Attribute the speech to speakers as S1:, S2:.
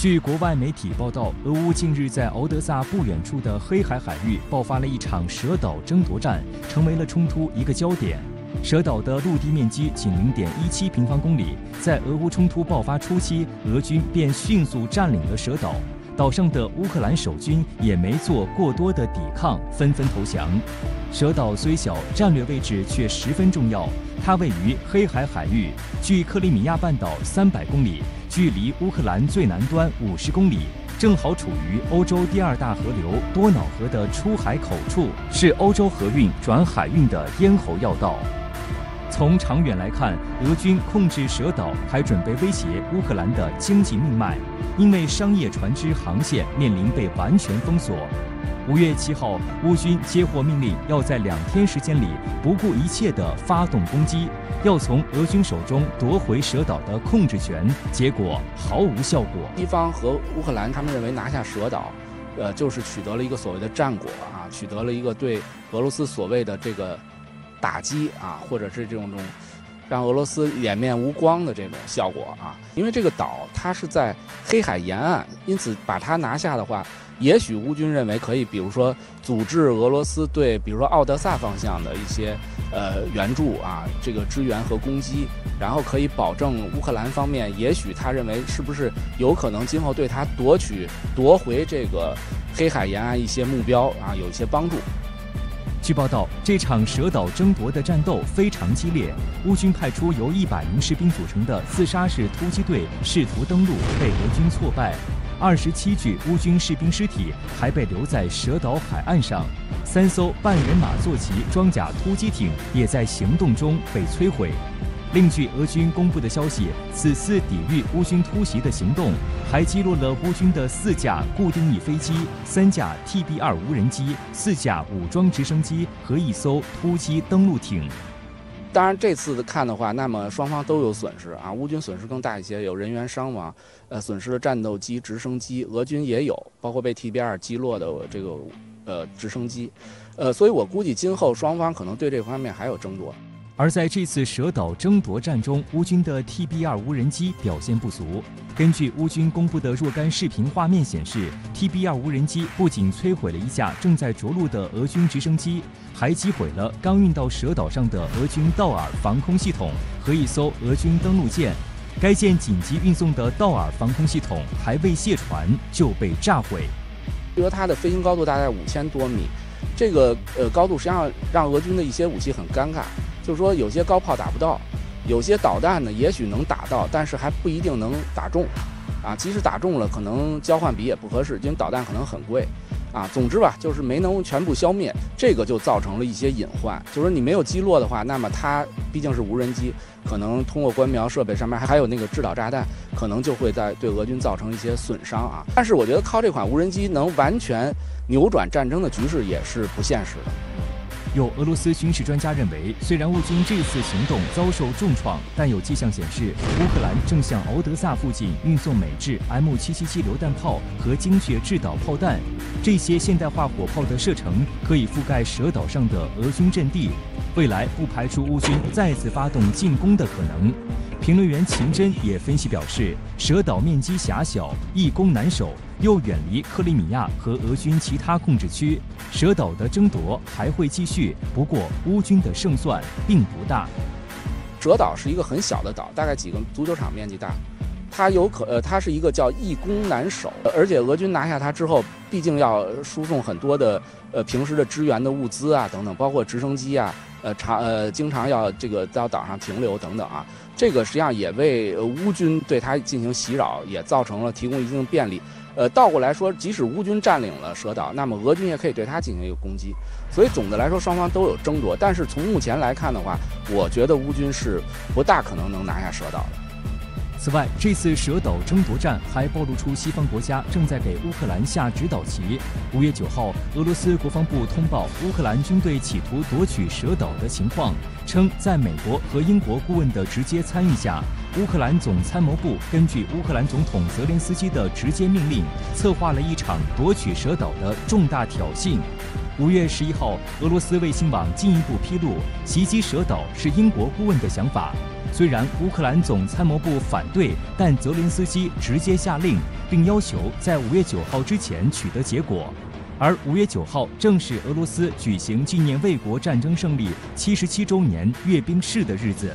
S1: 据国外媒体报道，俄乌近日在敖德萨不远处的黑海海域爆发了一场蛇岛争夺战，成为了冲突一个焦点。蛇岛的陆地面积仅0.17平方公里，在俄乌冲突爆发初期，俄军便迅速占领了蛇岛。岛上的乌克兰守军也没做过多的抵抗，纷纷投降。蛇岛虽小，战略位置却十分重要。它位于黑海海域，距克里米亚半岛300公里，距离乌克兰最南端50公里，正好处于欧洲第2大河流多瑙河的出海口处，是欧洲河运转海运的咽喉要道。从长远来看，俄军控制蛇岛还准备威胁乌克兰的经济命脉，因为商业船只航线面临被完全封锁。5月7号，乌军接获命令，要在2天时间里不顾一切地发动攻击，要从俄军手中夺回蛇岛的控制权，结果毫无效果。
S2: 西方和乌克兰他们认为拿下蛇岛，就是取得了一个所谓的战果啊，取得了一个对俄罗斯所谓的这个打击啊，或者是这种让俄罗斯脸面无光的这种效果啊。因为这个岛它是在黑海沿岸，因此把它拿下的话，也许乌军认为可以，比如说阻止俄罗斯对比如说奥德萨方向的一些援助啊，这个支援和攻击，然后可以保证乌克兰方面，也许他认为是不是有可能今后对他夺回这个黑海沿岸一些目标啊有一些帮助。
S1: 据报道，这场蛇岛争夺的战斗非常激烈，乌军派出由100名士兵组成的自杀式突击队试图登陆，被俄军挫败。27具乌军士兵尸体还被留在蛇岛海岸上，3艘半人马坐骑装甲突击艇也在行动中被摧毁。另据俄军公布的消息，此次抵御乌军突袭的行动还击落了乌军的4架固定翼飞机、3架 TB2 无人机、4架武装直升机和1艘突击登陆艇。
S2: 当然，这次看的话，那么双方都有损失啊。乌军损失更大一些，有人员伤亡，损失了战斗机、直升机；俄军也有，包括被 TB2 击落的这个直升机。所以我估计今后双方可能对这方面还有争夺。
S1: 而在这次蛇岛争夺战中，乌军的 TB2 无人机表现不俗。根据乌军公布的若干视频画面显示 ，TB2 无人机不仅摧毁了一架正在着陆的俄军直升机，还击毁了刚运到蛇岛上的俄军道尔防空系统和1艘俄军登陆舰。该舰紧急运送的道尔防空系统还未卸船就被炸毁。
S2: 比如它的飞行高度大概5000多米，这个高度实际上让俄军的一些武器很尴尬。就是说，有些高炮打不到，有些导弹呢，也许能打到，但是还不一定能打中，啊，即使打中了，可能交换比也不合适，因为导弹可能很贵，啊，总之吧，就是没能全部消灭，这个就造成了一些隐患。就是说你没有击落的话，那么它毕竟是无人机，可能通过观瞄设备上面还有那个制导炸弹，可能就会对俄军造成一些损伤啊。但是我觉得靠这款无人机能完全扭转战争的局势也是不现实的。
S1: 有俄罗斯军事专家认为，虽然乌军这次行动遭受重创，但有迹象显示，乌克兰正向敖德萨附近运送美制 M777 榴弹炮和精确制导炮弹。这些现代化火炮的射程可以覆盖蛇岛上的俄军阵地，未来不排除乌军再次发动进攻的可能。评论员秦真也分析表示，蛇岛面积狭小，易攻难守，又远离克里米亚和俄军其他控制区，蛇岛的争夺还会继续。不过，乌军的胜算并不大。
S2: 蛇岛是一个很小的岛，大概几个足球场面积大。它是一个叫易攻难守，而且俄军拿下它之后，毕竟要输送很多的平时的支援的物资啊等等，包括直升机啊，经常要这个到岛上停留等等啊。这个实际上也为乌军对它进行袭扰也造成了提供一定便利。倒过来说，即使乌军占领了蛇岛，那么俄军也可以对它进行一个攻击。所以总的来说，双方都有争夺。但是从目前来看的话，我觉得乌军是不大可能能拿下蛇岛的。
S1: 此外，这次蛇岛争夺战还暴露出西方国家正在给乌克兰下指导棋。5月9号，俄罗斯国防部通报乌克兰军队企图夺取蛇岛的情况，称在美国和英国顾问的直接参与下，乌克兰总参谋部根据乌克兰总统泽连斯基的直接命令，策划了一场夺取蛇岛的重大挑衅。5月11号，俄罗斯卫星网进一步披露，袭击蛇岛是英国顾问的想法。虽然乌克兰总参谋部反对，但泽连斯基直接下令，并要求在5月9号之前取得结果。而5月9号正是俄罗斯举行纪念卫国战争胜利77周年阅兵式的日子。